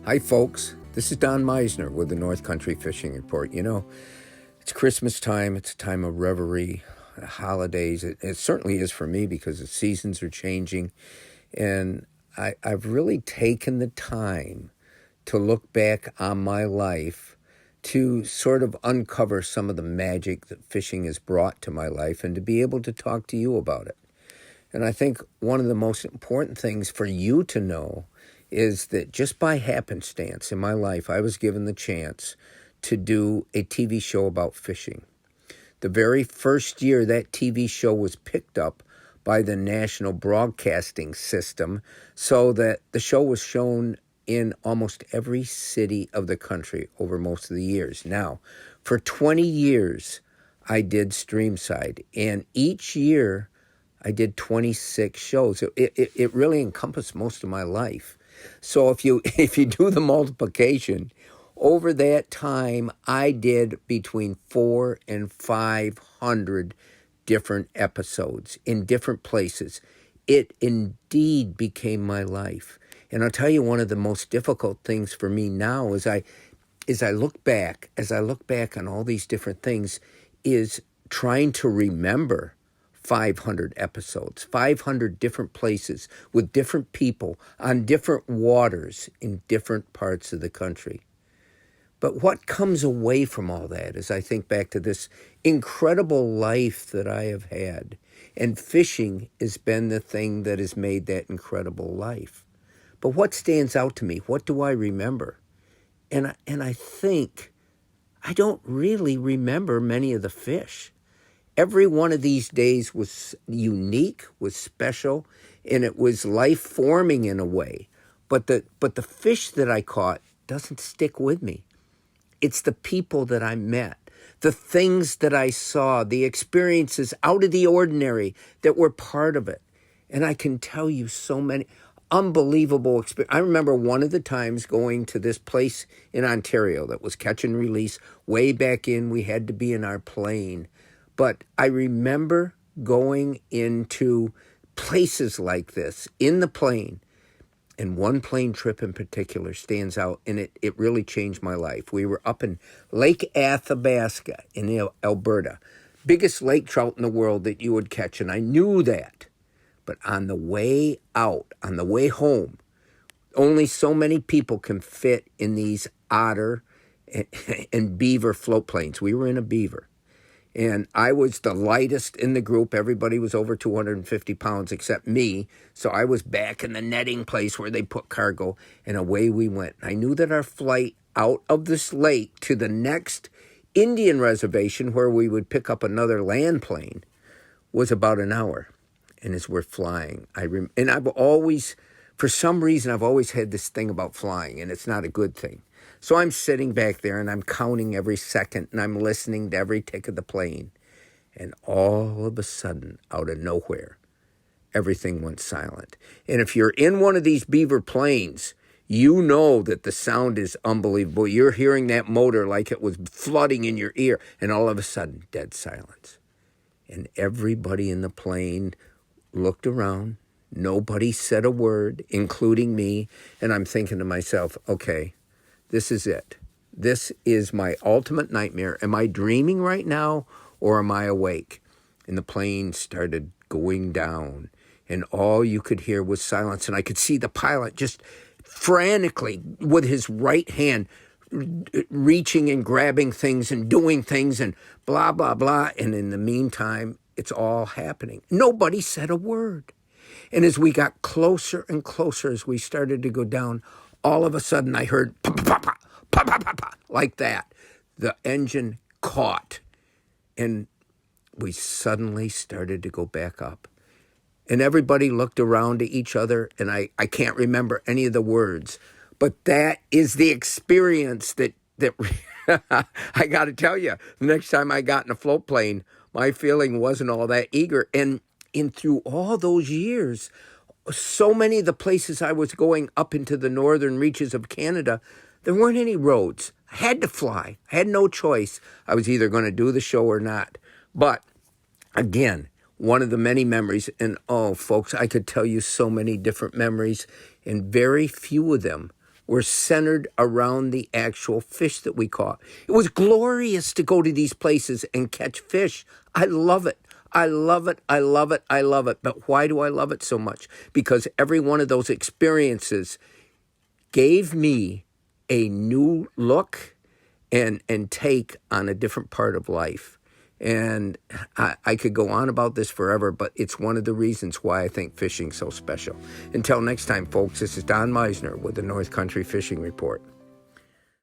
Hi, folks. This is Don Meisner with the North Country Fishing Report. You know, it's Christmas time. It's a time of revelry, holidays. It certainly is for me because the seasons are changing. And I've really taken the time to look back on my life to sort of uncover some of the magic that fishing has brought to my life and to be able to talk to you about it. And I think one of the most important things for you to know is that just by happenstance in my life, I was given the chance to do a TV show about fishing. The very first year that TV show was picked up by the National Broadcasting System so that the show was shown in almost every city of the country over most of the years. Now, for 20 years, I did Streamside, and each year I did 26 shows. It really encompassed most of my life. So if you do the multiplication, over that time, I did between 400 and 500 different episodes in different places. It indeed became my life. And I'll tell you, one of the most difficult things for me now as I look back on all these different things is trying to remember 500 episodes, 500 different places with different people on different waters in different parts of the country. But what comes away from all that is I think back to this incredible life that I have had. And fishing has been the thing that has made that incredible life. But what stands out to me? What do I remember? And I think I don't really remember many of the fish. Every one of these days was unique, was special, and it was life-forming in a way. But the fish that I caught doesn't stick with me. It's the people that I met, the things that I saw, the experiences out of the ordinary that were part of it. And I can tell you so many unbelievable experiences. I remember one of the times going to this place in Ontario that was catch and release. Way back in, we had to be in our plane. But I remember going into places like this in the plane, and one plane trip in particular stands out, and it really changed my life. We were up in Lake Athabasca in Alberta, biggest lake trout in the world that you would catch, and I knew that. But on the way out, on the way home, only so many people can fit in these otter and beaver floatplanes. We were in a beaver. And I was the lightest in the group. Everybody was over 250 pounds except me. So I was back in the netting place where they put cargo, and away we went. I knew that our flight out of this lake to the next Indian reservation where we would pick up another land plane was about an hour. And as we're flying, and I've always, for some reason, I've always had this thing about flying, and it's not a good thing. So I'm sitting back there, and I'm counting every second, and I'm listening to every tick of the plane. And all of a sudden, out of nowhere, everything went silent. And if you're in one of these beaver planes, you know that the sound is unbelievable. You're hearing that motor like it was flooding in your ear, and all of a sudden, dead silence. And everybody in the plane looked around. Nobody said a word, including me. And I'm thinking to myself, okay, this is it. This is my ultimate nightmare. Am I dreaming right now, or am I awake? And the plane started going down, and all you could hear was silence. And I could see the pilot just frantically with his right hand reaching and grabbing things and doing things and blah, blah, blah. And in the meantime, it's all happening. Nobody said a word. And as we got closer and closer, as we started to go down, all of a sudden I heard pa pa pa pa pa pa pa like that. The engine caught, and we suddenly started to go back up. And everybody looked around to each other, and I can't remember any of the words, but that is the experience that I got to tell you. The next time I got in a float plane, my feeling wasn't all that eager. And through all those years, so many of the places I was going up into the northern reaches of Canada, there weren't any roads. I had to fly. I had no choice. I was either going to do the show or not. But again, one of the many memories, and oh, folks, I could tell you so many different memories, and very few of them were centered around the actual fish that we caught. It was glorious to go to these places and catch fish. I love it. I love it. I love it. I love it. But why do I love it so much? Because every one of those experiences gave me a new look and take on a different part of life. And I could go on about this forever, but it's one of the reasons why I think fishing's so special. Until next time, folks, this is Don Meisner with the North Country Fishing Report.